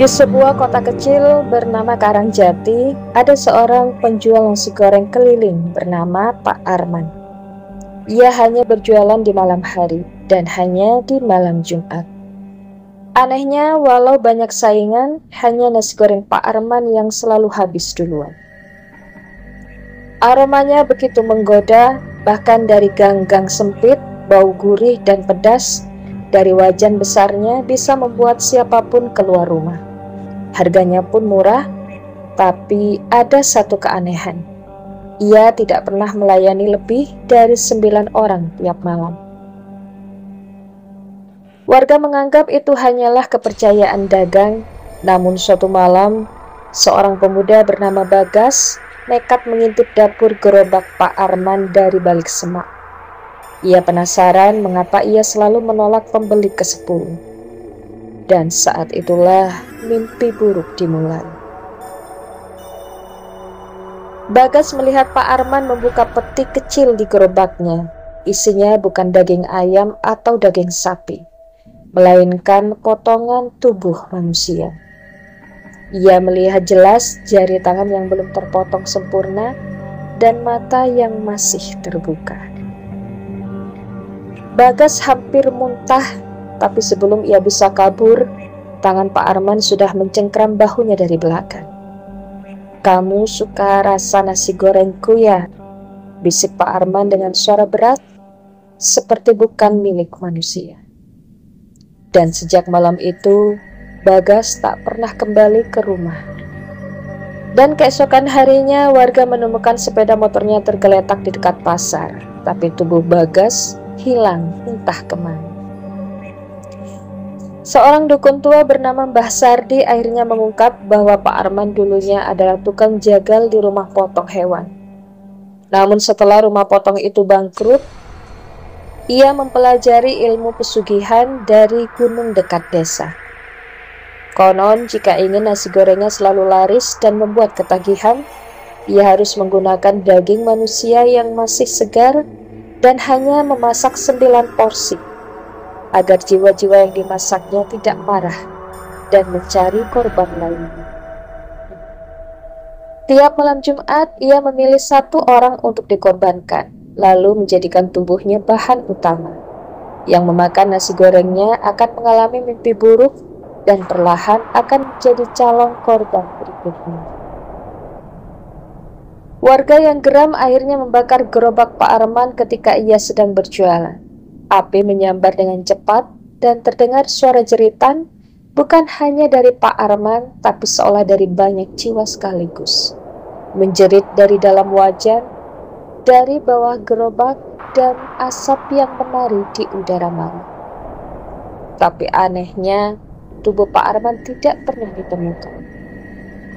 Di sebuah kota kecil bernama Karangjati, ada seorang penjual nasi goreng keliling bernama Pak Arman. Ia hanya berjualan di malam hari dan hanya di malam Jumat. Anehnya, walau banyak saingan, hanya nasi goreng Pak Arman yang selalu habis duluan. Aromanya begitu menggoda, bahkan dari gang-gang sempit, bau gurih dan pedas dari wajan besarnya bisa membuat siapapun keluar rumah. Harganya pun murah, tapi ada satu keanehan. Ia tidak pernah melayani lebih dari 9 orang tiap malam. Warga menganggap itu hanyalah kepercayaan dagang, namun suatu malam, seorang pemuda bernama Bagas nekat mengintip dapur gerobak Pak Arman dari balik semak. Ia penasaran mengapa ia selalu menolak pembeli ke-10. Dan saat itulah mimpi buruk dimulai. Bagas melihat Pak Arman membuka peti kecil di gerobaknya. Isinya bukan daging ayam atau daging sapi, melainkan potongan tubuh manusia. Ia melihat jelas jari tangan yang belum terpotong sempurna dan mata yang masih terbuka. Bagas hampir muntah, tapi sebelum ia bisa kabur, tangan Pak Arman sudah mencengkram bahunya dari belakang. "Kamu suka rasa nasi gorengku ya?" bisik Pak Arman dengan suara berat, seperti bukan milik manusia. Dan sejak malam itu, Bagas tak pernah kembali ke rumah. Dan keesokan harinya, warga menemukan sepeda motornya tergeletak di dekat pasar, tapi tubuh Bagas hilang entah kemana. Seorang dukun tua bernama Mbah Sardi akhirnya mengungkap bahwa Pak Arman dulunya adalah tukang jagal di rumah potong hewan. Namun setelah rumah potong itu bangkrut, ia mempelajari ilmu pesugihan dari gunung dekat desa. Konon jika ingin nasi gorengnya selalu laris dan membuat ketagihan, ia harus menggunakan daging manusia yang masih segar dan hanya memasak 9 porsi. Agar jiwa-jiwa yang dimasaknya tidak marah dan mencari korban lainnya. Tiap malam Jumat, ia memilih 1 orang untuk dikorbankan, lalu menjadikan tubuhnya bahan utama. Yang memakan nasi gorengnya akan mengalami mimpi buruk dan perlahan akan menjadi calon korban berikutnya. Warga yang geram akhirnya membakar gerobak Pak Arman ketika ia sedang berjualan. Api menyambar dengan cepat dan terdengar suara jeritan bukan hanya dari Pak Arman, tapi seolah dari banyak jiwa sekaligus. Menjerit dari dalam wajan, dari bawah gerobak, dan asap yang menari di udara malam. Tapi anehnya, tubuh Pak Arman tidak pernah ditemukan.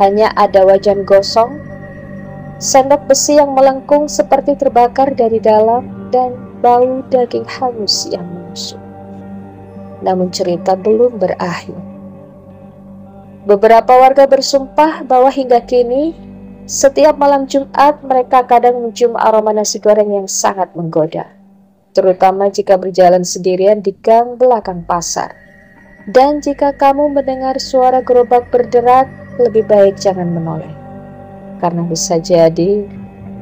Hanya ada wajan gosong, sendok besi yang melengkung seperti terbakar dari dalam, dan bau daging hangus yang menusuk. Namun cerita belum berakhir. Beberapa warga bersumpah bahwa hingga kini, setiap malam Jumat mereka kadang mencium aroma nasi goreng yang sangat menggoda, terutama jika berjalan sendirian di gang belakang pasar. Dan jika kamu mendengar suara gerobak berderak, lebih baik jangan menoleh, karena bisa jadi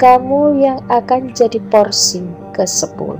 kamu yang akan jadi porsi ke-10.